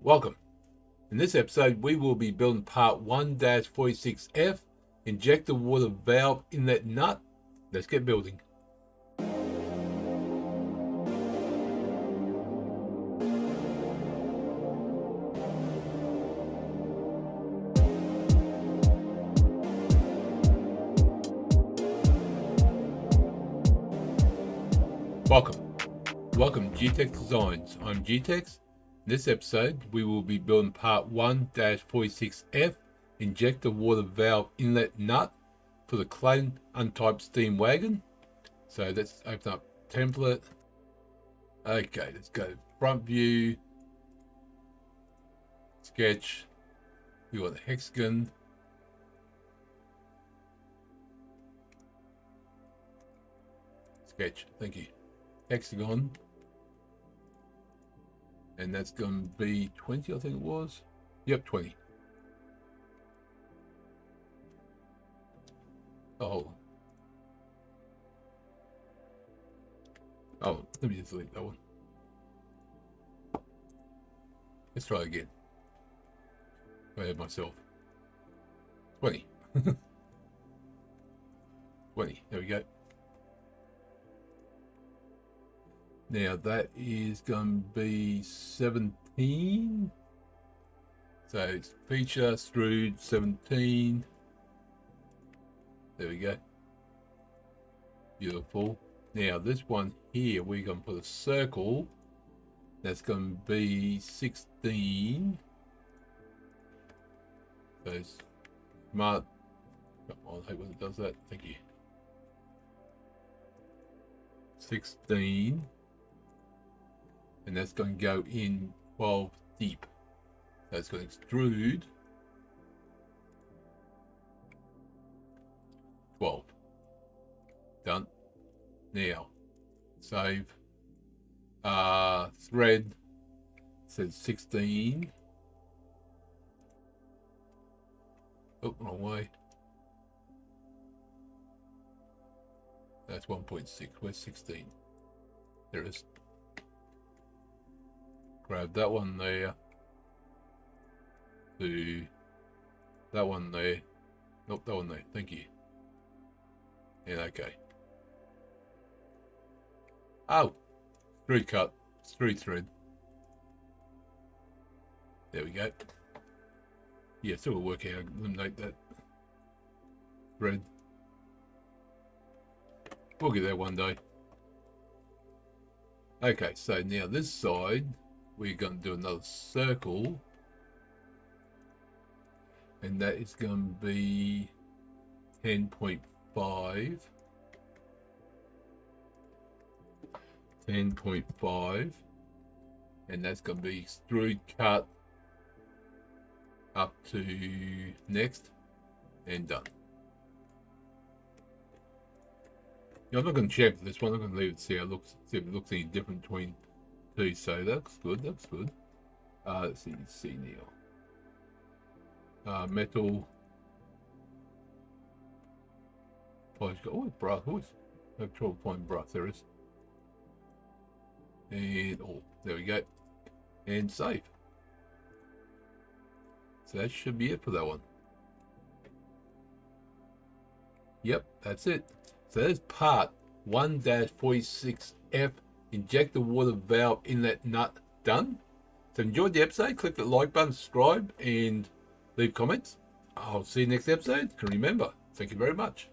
Welcome. In this episode, we will be building part 1-46F, Injector Water Valve Inlet Nut. Let's get building. Welcome G-Tex Designs. I'm G-Tex. In this episode, we will be building part 1-46F, Injector Water Valve Inlet Nut for the Clayton Undertype steam wagon. So let's open up template. Okay, let's go front view, sketch. We want the hexagon. Sketch, thank you. Hexagon. And that's going to be 20, I think it was. Yep, 20. Oh, let me just delete that one. Let's try again. I had myself. 20. 20, there we go. Now that is going to be 17. So it's feature, extrude, 17. There we go. Beautiful. Now this one here, we're going to put a circle. That's going to be 16. So it's smart. Come on, I hate when it does that. Thank you. 16. And that's going to go in 12 deep. That's going to extrude 12. Done. Now, save. Thread says 16. Oh, wrong way. That's 1.6. Where's 16? There it is. Grab that one there, to that one there, nope, that one there, thank you. And okay. Oh, extrude cut, extrude thread. There we go. Yeah, so we'll work out, eliminate that thread. We'll get there one day. Okay, so now this side, we're going to do another circle, and that is going to be 10.5, 10.5, and that's going to be extrude cut up to next, and done. Now, I'm not going to check this one. I'm going to leave it to see how it looks, see if it looks any different between two. So that's good. That's good. Let's see now. Metal. Polish. Oh, brass. Always have trouble finding brass. There is. And oh, there we go. And save. So that should be it for that one. Yep, that's it. So that's part 1-46F, Injector Water Valve Inlet Nut, done. So enjoyed the episode, click the like button, subscribe, and leave comments. I'll see you next episode. And remember, thank you very much.